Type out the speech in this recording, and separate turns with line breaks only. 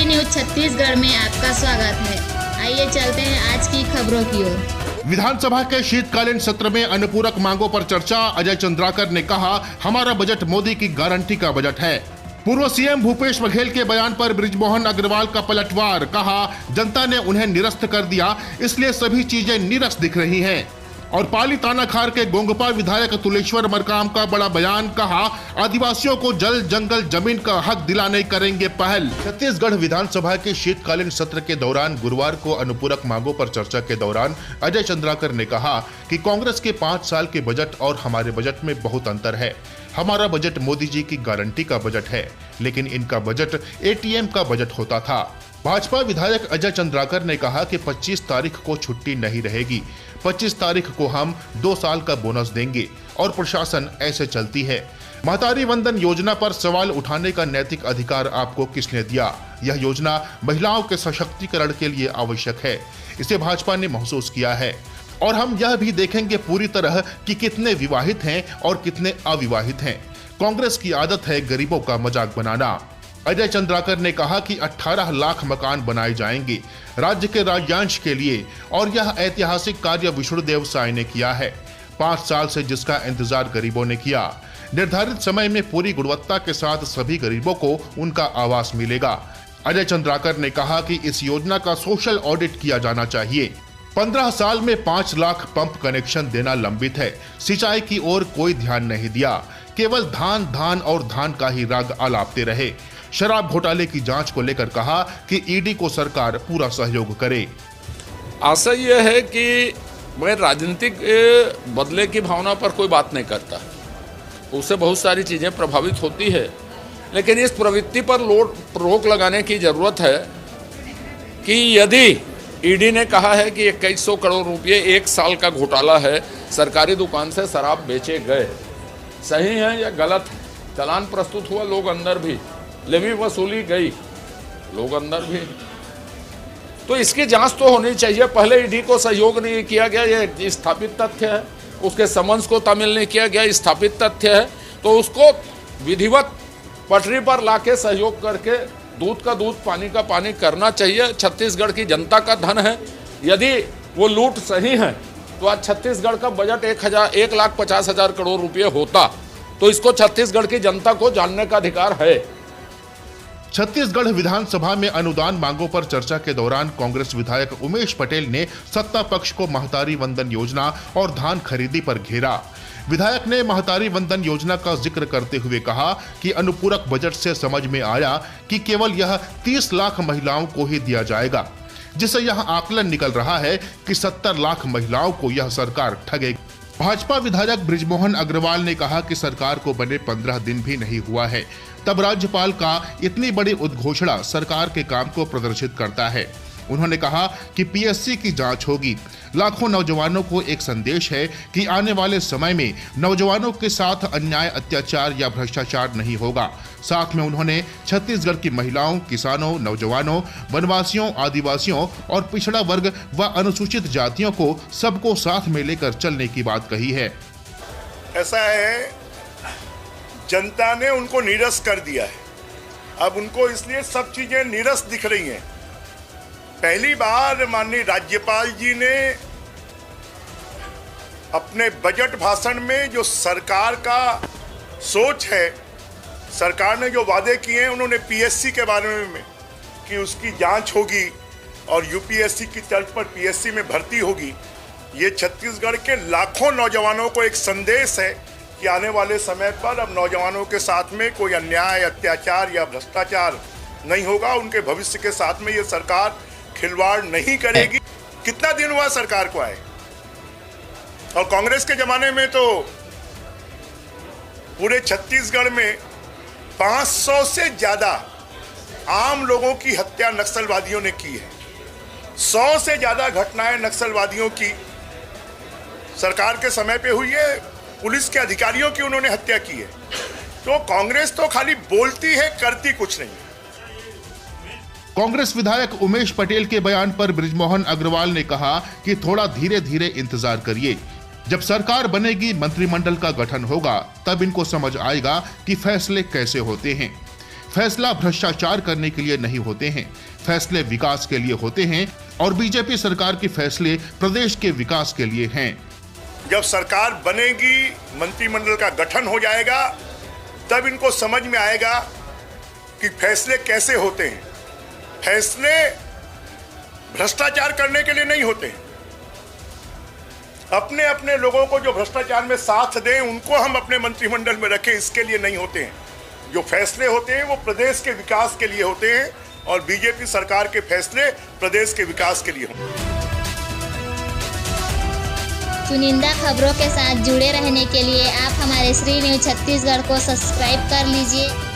AB news Chhattisgarh में आपका स्वागत है। आइए चलते हैं आज की खबरों की ओर।
विधानसभा के शीतकालीन सत्र में अनुपूरक मांगों पर चर्चा। अजय चंद्राकर ने कहा, हमारा बजट मोदी की गारंटी का बजट है। पूर्व सीएम भूपेश बघेल के बयान पर बृजमोहन अग्रवाल का पलटवार। कहा, जनता ने उन्हें निरस्त कर दिया, इसलिए सभी चीजें निरस्त दिख रही हैं। और पाली तानाखार के गोंगपा विधायक तुलेश्वर मरकाम का बड़ा बयान। कहा, आदिवासियों को जल जंगल जमीन का हक दिलाने करेंगे पहल। छत्तीसगढ़ विधानसभा के शीतकालीन सत्र के दौरान गुरुवार को अनुपूरक मांगों पर चर्चा के दौरान अजय चंद्राकर ने कहा कि कांग्रेस के 5 साल के बजट और हमारे बजट में बहुत अंतर है। हमारा बजट मोदी जी की गारंटी का बजट है, लेकिन इनका बजट एटीएम का बजट होता था। भाजपा विधायक अजय चंद्राकर ने कहा कि 25 तारीख को छुट्टी नहीं रहेगी। 25 तारीख को हम 2 साल का बोनस देंगे और प्रशासन ऐसे चलती है। महतारी वंदन योजना पर सवाल उठाने का नैतिक अधिकार आपको किसने दिया? यह योजना महिलाओं के सशक्तिकरण के लिए आवश्यक है। इसे भाजपा ने महसूस किया है और हम यह भी देखेंगे पूरी तरह कि कितने विवाहित हैं और कितने अविवाहित हैं। कांग्रेस की आदत है गरीबों का मजाक बनाना। अजय चंद्राकर ने कहा कि 18 लाख मकान बनाए जाएंगे राज्य के राज्यांश के लिए और यह ऐतिहासिक कार्य विष्णुदेव साय ने किया है। 5 साल से जिसका इंतजार गरीबों ने किया। निर्धारित समय में पूरी गुणवत्ता के साथ सभी गरीबों को उनका आवास मिलेगा। अजय चंद्राकर ने कहा कि इस योजना का सोशल ऑडिट किया जाना चाहिए। 15 साल में 5 लाख पंप कनेक्शन देना लंबित है। सिंचाई की ओर कोई ध्यान नहीं दिया, केवल धान और धान का ही राग आलापते रहे। शराब घोटाले की जांच को लेकर कहा कि ईडी को सरकार पूरा सहयोग करे।
आशा यह है कि मैं राजनीतिक बदले की भावना पर कोई बात नहीं करता, उससे बहुत सारी चीज़ें प्रभावित होती है, लेकिन इस प्रवृत्ति पर रोक लगाने की ज़रूरत है कि यदि ईडी ने कहा है कि 2100 करोड़ रुपये 1 साल का घोटाला है, सरकारी दुकान से शराब बेचे गए, सही है या गलत है? चालान प्रस्तुत हुआ, लोग अंदर भी, लेवी वसूली गई, लोग अंदर भी, तो इसकी जांच तो होनी चाहिए। पहले ईडी को सहयोग नहीं किया गया, ये स्थापित तथ्य है। उसके समन्स को तामील नहीं किया गया, स्थापित तथ्य है। तो उसको विधिवत पटरी पर लाके सहयोग करके दूध का दूध पानी का पानी करना चाहिए। छत्तीसगढ़ की जनता का धन है, यदि वो लूट सही है तो आज छत्तीसगढ़ का बजट 1,50,000 करोड़ रुपये होता। तो इसको छत्तीसगढ़ की जनता को जानने का अधिकार है।
छत्तीसगढ़ विधानसभा में अनुदान मांगों पर चर्चा के दौरान कांग्रेस विधायक उमेश पटेल ने सत्ता पक्ष को महतारी वंदन योजना और धान खरीदी पर घेरा। विधायक ने महतारी वंदन योजना का जिक्र करते हुए कहा कि अनुपूरक बजट से समझ में आया कि केवल यह 30 लाख महिलाओं को ही दिया जाएगा, जिससे यह आकलन निकल रहा है कि 70 लाख महिलाओं को यह सरकार ठगेगी। भाजपा विधायक बृजमोहन अग्रवाल ने कहा कि सरकार को बने 15 दिन भी नहीं हुआ है, तब राज्यपाल का इतनी बड़ी उद्घोषणा सरकार के काम को प्रदर्शित करता है। उन्होंने कहा कि पीएससी की जांच होगी। लाखों नौजवानों को एक संदेश है कि आने वाले समय में नौजवानों के साथ अन्याय, अत्याचार या भ्रष्टाचार नहीं होगा। साथ में उन्होंने छत्तीसगढ़ की महिलाओं, किसानों, नौजवानों, वनवासियों, आदिवासियों और पिछड़ा वर्ग व अनुसूचित जातियों को सबको साथ में लेकर चलने की बात कही है।
ऐसा है, जनता ने उनको नीरस कर दिया है। अब उनको इसलिए सब चीजें नीरस दिख रही हैं। पहली बार माननीय राज्यपाल जी ने अपने बजट भाषण में जो सरकार का सोच है, सरकार ने जो वादे किए हैं, उन्होंने पीएससी के बारे में कि उसकी जांच होगी और यूपीएससी की तर्ज पर पीएससी में भर्ती होगी। ये छत्तीसगढ़ के लाखों नौजवानों को एक संदेश है कि आने वाले समय पर अब नौजवानों के साथ में कोई अन्याय, अत्याचार या भ्रष्टाचार नहीं होगा। उनके भविष्य के साथ में ये सरकार खिलवाड़ नहीं करेगी। कितना दिन हुआ सरकार को आए, और कांग्रेस के जमाने में तो पूरे छत्तीसगढ़ में 500 से ज्यादा आम लोगों की हत्या नक्सलवादियों ने की है। 100 से ज्यादा घटनाएं नक्सलवादियों की सरकार के समय पे हुई है। पुलिस के अधिकारियों की उन्होंने हत्या की है। तो कांग्रेस तो खाली बोलती है, करती कुछ नहीं।
कांग्रेस विधायक उमेश पटेल के बयान पर बृजमोहन अग्रवाल ने कहा कि थोड़ा धीरे धीरे इंतजार करिए। जब सरकार बनेगी, मंत्रिमंडल का गठन होगा, तब इनको समझ आएगा कि फैसले कैसे होते हैं। फैसला भ्रष्टाचार करने के लिए नहीं होते हैं, फैसले विकास के लिए होते हैं और बीजेपी सरकार के फैसले प्रदेश के विकास के लिए हैं।
जब सरकार बनेगी, मंत्रिमंडल का गठन हो जाएगा, तब इनको समझ में आएगा कि फैसले कैसे होते हैं। फैसले भ्रष्टाचार करने के लिए नहीं होते हैं। अपने अपने लोगों को जो भ्रष्टाचार में साथ दें, उनको हम अपने मंत्रिमंडल में रखें, इसके लिए नहीं होते हैं। जो फैसले होते हैं वो प्रदेश के विकास के लिए होते हैं और बीजेपी सरकार के फैसले प्रदेश के विकास के लिए होंगे।
चुनिंदा खबरों के साथ जुड़े रहने के लिए आप हमारे श्री न्यूज़ छत्तीसगढ़ को सब्सक्राइब कर लीजिए।